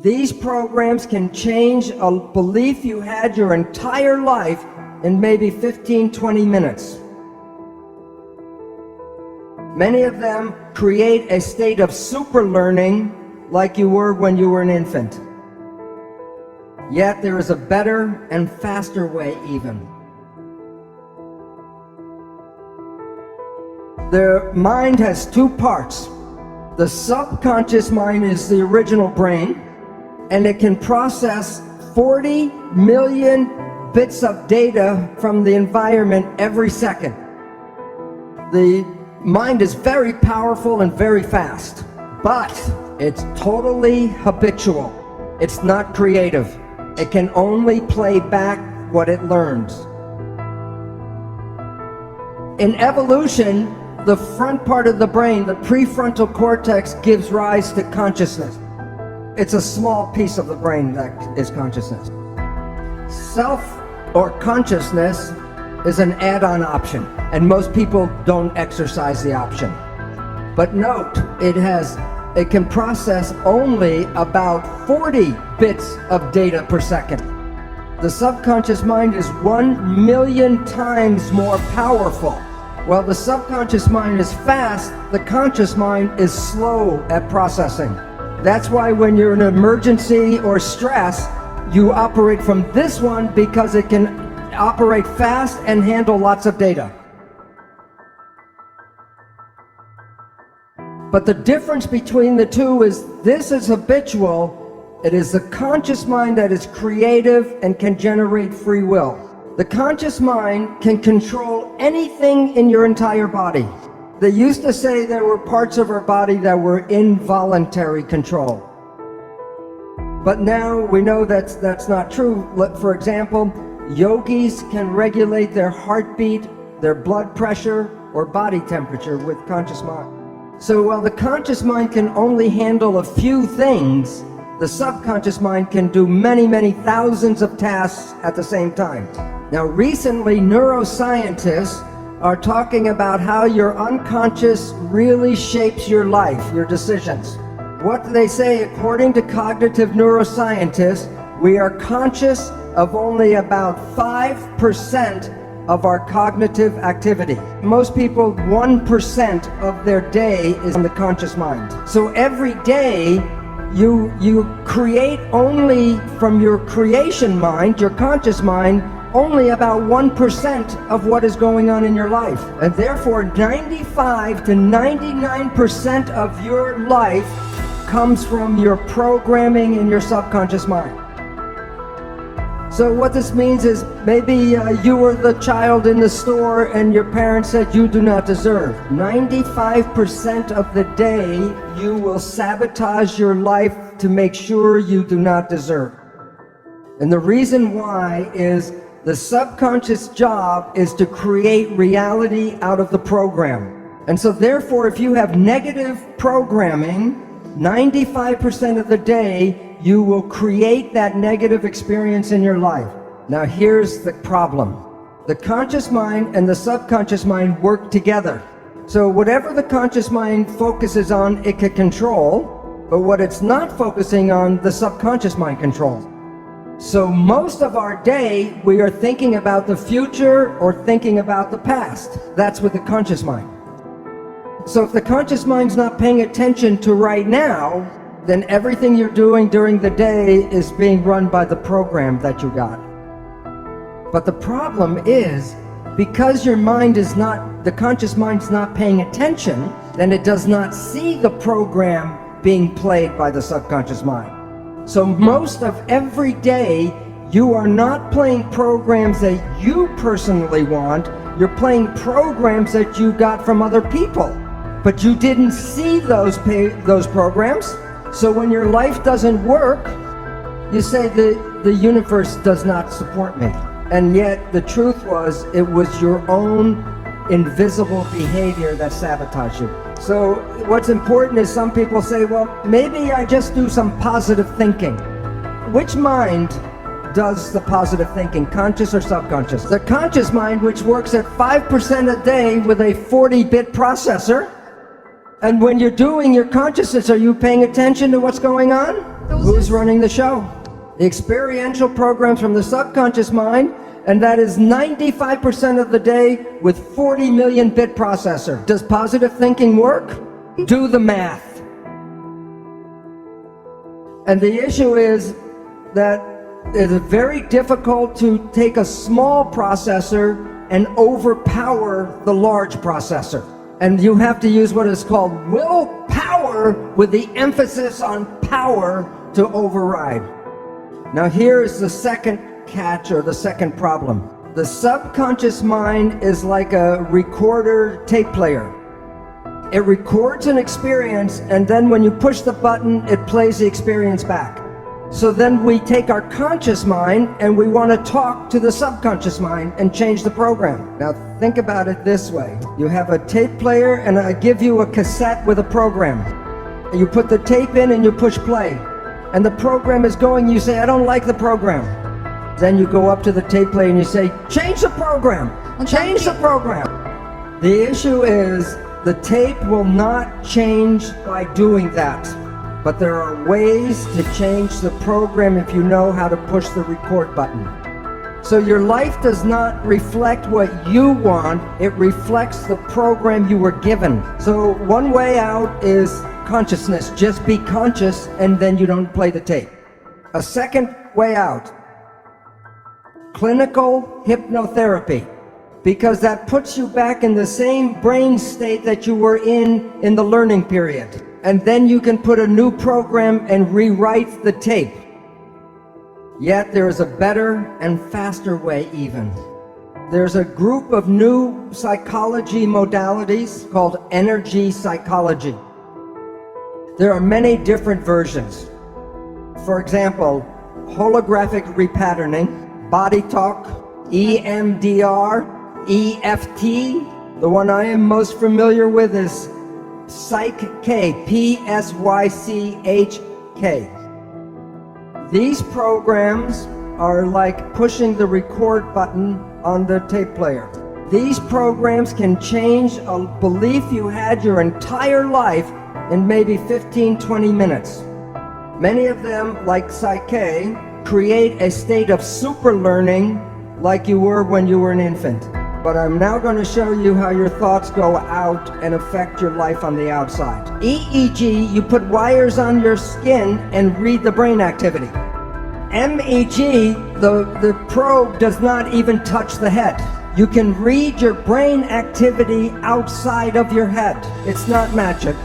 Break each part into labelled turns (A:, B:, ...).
A: These programs can change a belief you had your entire life in maybe 15, 20 minutes. Many of them create a state of super learning like you were when you were an infant. Yet there is a better and faster way even. The mind has two parts. The subconscious mind is the original brain, and it can process 40 million bits of data from the environment every second. The mind is very powerful and very fast, but it's totally habitual. It's not creative. It can only play back what it learns. In evolution, the front part of the brain, the prefrontal cortex, gives rise to consciousness. It's a small piece of the brain that is consciousness. Self or consciousness is an add-on option, and most people don't exercise the option. But note, it can process only about 40 bits of data per second. The subconscious mind is 1 million times more powerful. While the subconscious mind is fast, the conscious mind is slow at processing. That's why when you're in an emergency or stress, you operate from this one, because it can operate fast and handle lots of data. But the difference between the two is this is habitual. It is the conscious mind that is creative and can generate free will. The conscious mind can control anything in your entire body. They used to say there were parts of our body that were involuntary control. But now we know that's not true. For example, yogis can regulate their heartbeat, their blood pressure, or body temperature with conscious mind. So while the conscious mind can only handle a few things, the subconscious mind can do many, many thousands of tasks at the same time. Now recently, neuroscientists are talking about how your unconscious really shapes your life, your decisions. What they say, according to cognitive neuroscientists, we are conscious of only about 5% of our cognitive activity. Most people, 1% of their day is in the conscious mind. So every day, you create only from your creation mind, your conscious mind, only about 1% of what is going on in your life. And therefore, 95 to 99% of your life comes from your programming in your subconscious mind. So what this means is maybe you were the child in the store and your parents said you do not deserve. 95% of the day you will sabotage your life to make sure you do not deserve. And the reason why is the subconscious job is to create reality out of the program. And so therefore, if you have negative programming, 95% of the day, you will create that negative experience in your life. Now here's the problem. The conscious mind and the subconscious mind work together. So whatever the conscious mind focuses on, it can control, but what it's not focusing on, the subconscious mind controls. So most of our day, we are thinking about the future or thinking about the past. That's with the conscious mind. So if the conscious mind's not paying attention to right now, then everything you're doing during the day is being run by the program that you got. But the problem is, because your mind is not, the conscious mind's not paying attention, then it does not see the program being played by the subconscious mind. So most of every day, you are not playing programs that you personally want, you're playing programs that you got from other people. But you didn't see those programs, so when your life doesn't work, you say the universe does not support me. And yet the truth was, it was your own invisible behavior that sabotaged you. So what's important is some people say, well, maybe I just do some positive thinking. Which mind does the positive thinking, conscious or subconscious? The conscious mind, which works at 5% a day with a 40-bit processor. And when you're doing your consciousness, are you paying attention to what's going on? Who's running the show? The experiential programs from the subconscious mind, and that is 95% of the day with 40 million bit processor. Does positive thinking work? Do the math. And the issue is that it is very difficult to take a small processor and overpower the large processor. And you have to use what is called willpower with the emphasis on power to override. Now here is the second catch, or the second problem. The subconscious mind is like a recorder tape player. It records an experience, and then when you push the button, it plays the experience back. So then we take our conscious mind and we want to talk to the subconscious mind and change the program. Now think about it this way. You have a tape player and I give you a cassette with a program. You put the tape in and you push play. And the program is going, you say, I don't like the program. Then you go up to the tape player and you say, change the program, change the program. The issue is the tape will not change by doing that. But there are ways to change the program if you know how to push the record button. So your life does not reflect what you want, it reflects the program you were given. So one way out is consciousness. Just be conscious and then you don't play the tape. A second way out, clinical hypnotherapy, because that puts you back in the same brain state that you were in the learning period. And then you can put a new program and rewrite the tape. Yet there is a better and faster way even. There's a group of new psychology modalities called energy psychology. There are many different versions. For example, holographic repatterning, body talk, EMDR, EFT. The one I am most familiar with is Psych-K, P-S-Y-C-H-K. These programs are like pushing the record button on the tape player. These programs can change a belief you had your entire life in maybe 15-20 minutes. Many of them, like Psych-K, create a state of super learning like you were when you were an infant. But I'm now going to show you how your thoughts go out and affect your life on the outside. EEG, you put wires on your skin and read the brain activity. MEG, the probe does not even touch the head. You can read your brain activity outside of your head. It's not magic.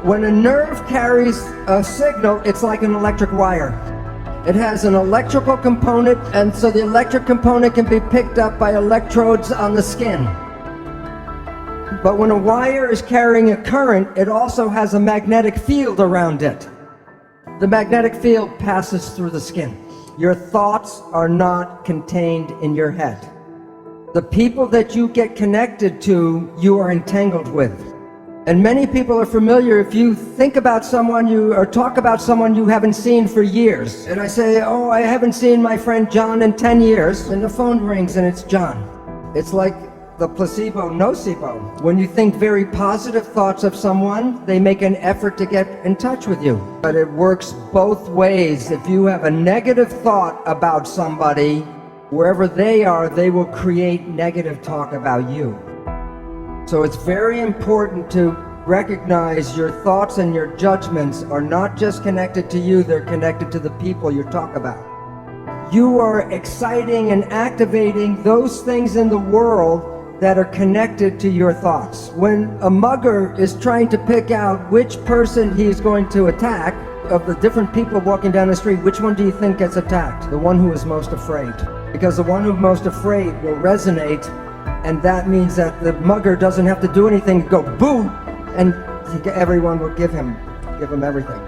A: When a nerve carries a signal, it's like an electric wire. It has an electrical component, and so the electric component can be picked up by electrodes on the skin. But when a wire is carrying a current, it also has a magnetic field around it. The magnetic field passes through the skin. Your thoughts are not contained in your head. The people that you get connected to, you are entangled with. And many people are familiar, if you think about someone or talk about someone you haven't seen for years. And I say, oh, I haven't seen my friend John in 10 years. And the phone rings and it's John. It's like the placebo-nocebo. When you think very positive thoughts of someone, they make an effort to get in touch with you. But it works both ways. If you have a negative thought about somebody, wherever they are, they will create negative talk about you. So it's very important to recognize your thoughts and your judgments are not just connected to you, they're connected to the people you talk about. You are exciting and activating those things in the world that are connected to your thoughts. When a mugger is trying to pick out which person he's going to attack, of the different people walking down the street, which one do you think gets attacked? The one who is most afraid. Because the one who's most afraid will resonate, and that means that the mugger doesn't have to do anything, go boo, and everyone will give him everything.